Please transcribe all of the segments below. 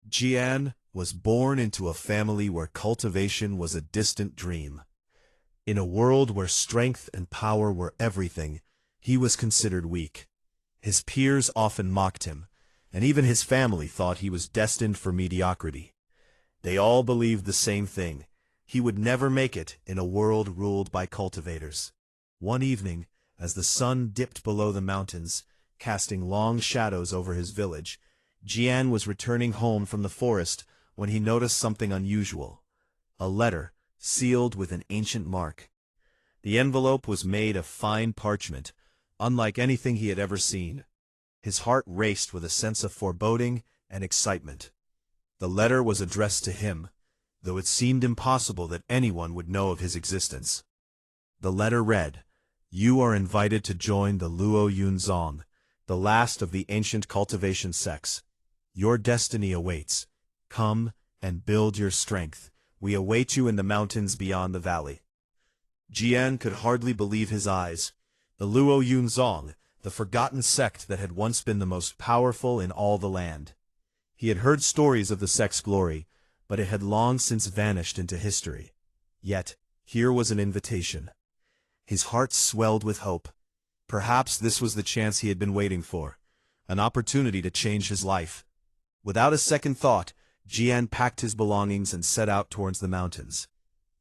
Jian was born into a family where cultivation was a distant dream. In a world where strength and power were everything, he was considered weak. His peers often mocked him, and even his family thought he was destined for mediocrity. They all believed the same thing: he would never make it in a world ruled by cultivators. One evening, as the sun dipped below the mountains, casting long shadows over his village, Jian was returning home from the forest when he noticed something unusual: a letter, sealed with an ancient mark. The envelope was made of fine parchment, unlike anything he had ever seen. His heart raced with a sense of foreboding and excitement. The letter was addressed to him, though it seemed impossible that anyone would know of his existence. The letter read, "You are invited to join the Luo Yun Zong, the last of the ancient cultivation sects. Your destiny awaits. Come and build your strength. We await you in the mountains beyond the valley." Jian could hardly believe his eyes. The Luo Yun Zong, the forgotten sect that had once been the most powerful in all the land. He had heard stories of the sect's glory, but it had long since vanished into history. Yet, here was an invitation. His heart swelled with hope. Perhaps this was the chance he had been waiting for, an opportunity to change his life. Without a second thought, Jian packed his belongings and set out towards the mountains.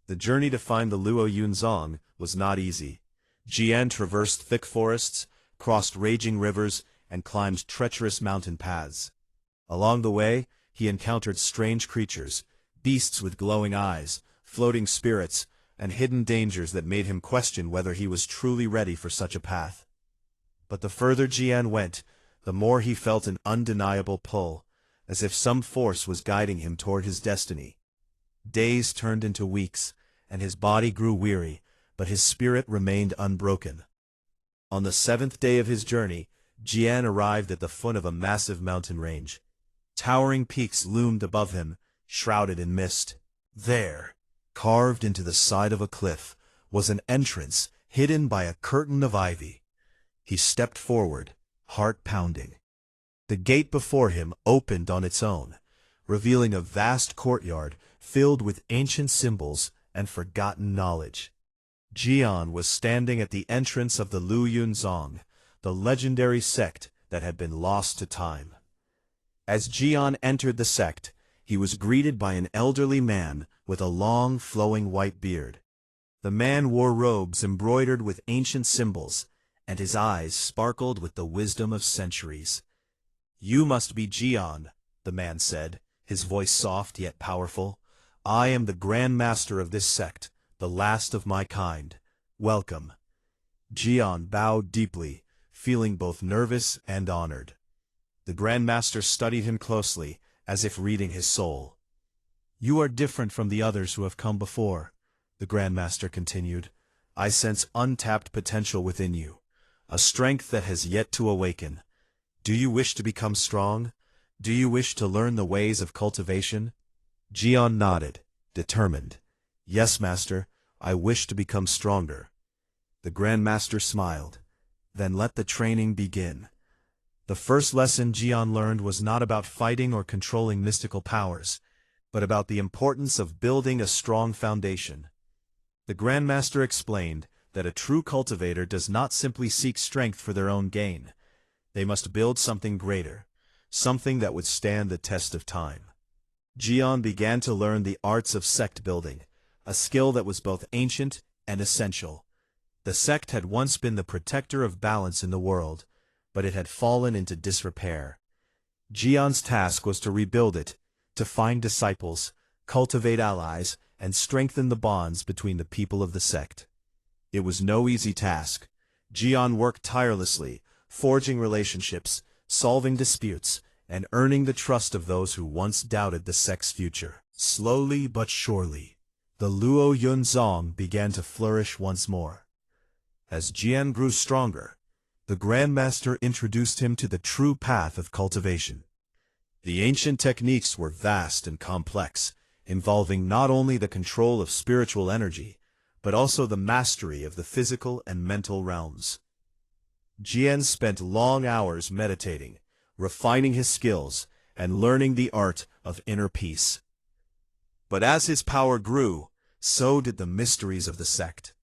The journey to find the Luo Yun Zong was not easy. Jian traversed thick forests, crossed raging rivers, and climbed treacherous mountain paths. Along the way, he encountered strange creatures, beasts with glowing eyes, floating spirits, and hidden dangers that made him question whether he was truly ready for such a path. But the further Jian went, the more he felt an undeniable pull, as if some force was guiding him toward his destiny. Days turned into weeks, and his body grew weary, but his spirit remained unbroken. On the 7th day of his journey, Jian arrived at the foot of a massive mountain range. Towering peaks loomed above him, shrouded in mist. There, carved into the side of a cliff, was an entrance hidden by a curtain of ivy. He stepped forward, heart pounding. The gate before him opened on its own, revealing a vast courtyard filled with ancient symbols and forgotten knowledge. Jian was standing at the entrance of the Luo Yun Zong, the legendary sect that had been lost to time. As Jian entered the sect, he was greeted by an elderly man with a long, flowing white beard. The man wore robes embroidered with ancient symbols, and his eyes sparkled with the wisdom of centuries. "You must be Jian," the man said, his voice soft yet powerful. "I am the Grandmaster of this sect, the last of my kind. Welcome." Jian bowed deeply, feeling both nervous and honored. The Grandmaster studied him closely, as if reading his soul. "You are different from the others who have come before," the Grandmaster continued. "I sense untapped potential within you, a strength that has yet to awaken. Do you wish to become strong? Do you wish to learn the ways of cultivation?" Jian nodded, determined. "Yes, Master, I wish to become stronger." The Grandmaster smiled. "Then let the training begin." The first lesson Jian learned was not about fighting or controlling mystical powers, but about the importance of building a strong foundation. The Grandmaster explained that a true cultivator does not simply seek strength for their own gain. They must build something greater, something that would stand the test of time. Jian began to learn the arts of sect building, a skill that was both ancient and essential. The sect had once been the protector of balance in the world, but it had fallen into disrepair. Jian's task was to rebuild it, to find disciples, cultivate allies, and strengthen the bonds between the people of the sect. It was no easy task. Jian worked tirelessly, forging relationships, solving disputes, and earning the trust of those who once doubted the sect's future. Slowly but surely, the Luo Yun Zong began to flourish once more. As Jian grew stronger, the Grandmaster introduced him to the true path of cultivation. The ancient techniques were vast and complex, involving not only the control of spiritual energy, but also the mastery of the physical and mental realms. Jian spent long hours meditating, refining his skills, and learning the art of inner peace. But as his power grew, so did the mysteries of the sect.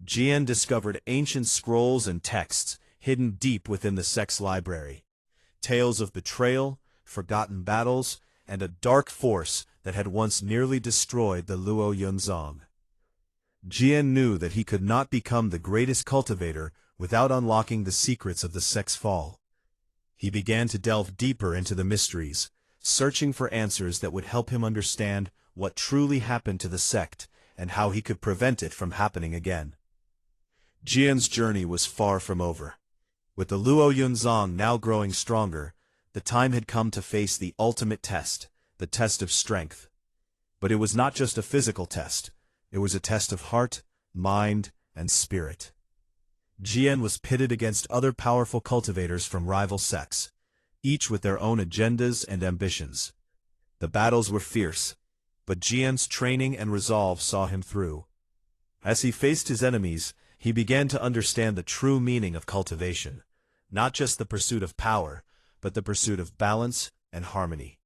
Jian discovered ancient scrolls and texts hidden deep within the sect's library. Tales of betrayal, forgotten battles, and a dark force that had once nearly destroyed the Luo Yun Zong. Jian knew that he could not become the greatest cultivator without unlocking the secrets of the sect's fall. He began to delve deeper into the mysteries, searching for answers that would help him understand what truly happened to the sect and how he could prevent it from happening again. Jian's journey was far from over. With the Luo Yun Zong now growing stronger, the time had come to face the ultimate test, the test of strength. But it was not just a physical test, it was a test of heart, mind, and spirit. Jian was pitted against other powerful cultivators from rival sects, each with their own agendas and ambitions. The battles were fierce, but Jian's training and resolve saw him through. As he faced his enemies, he began to understand the true meaning of cultivation, not just the pursuit of power, but the pursuit of balance and harmony.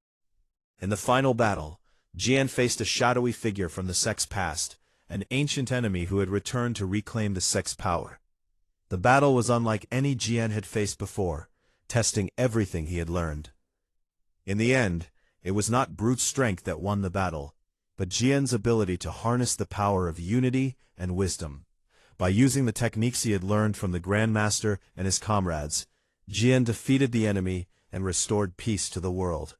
In the final battle, Jian faced a shadowy figure from the sect's past, an ancient enemy who had returned to reclaim the sect's power. The battle was unlike any Jian had faced before, testing everything he had learned. In the end, it was not brute strength that won the battle, but Jian's ability to harness the power of unity and wisdom. By using the techniques he had learned from the Grandmaster and his comrades, Jian defeated the enemy and restored peace to the world.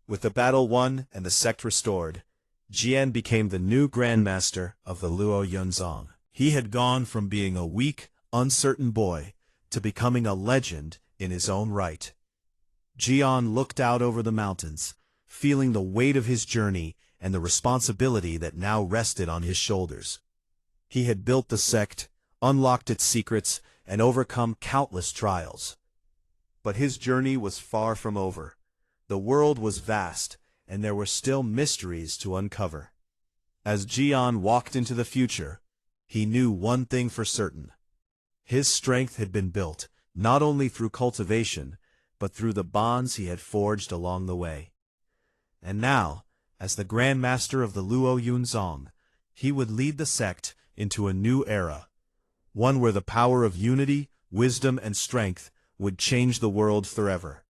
With the battle won and the sect restored, Jian became the new Grandmaster of the Luo Yun Zong. He had gone from being a weak, uncertain boy to becoming a legend in his own right. Jian looked out over the mountains, feeling the weight of his journey and the responsibility that now rested on his shoulders. He had built the sect, unlocked its secrets, and overcome countless trials. But his journey was far from over. The world was vast, and there were still mysteries to uncover. As Jian walked into the future, he knew one thing for certain. His strength had been built, not only through cultivation, but through the bonds he had forged along the way. And now, as the Grandmaster of the Luo Yun Zong, he would lead the sect into a new era, one where the power of unity, wisdom, and strength would change the world forever.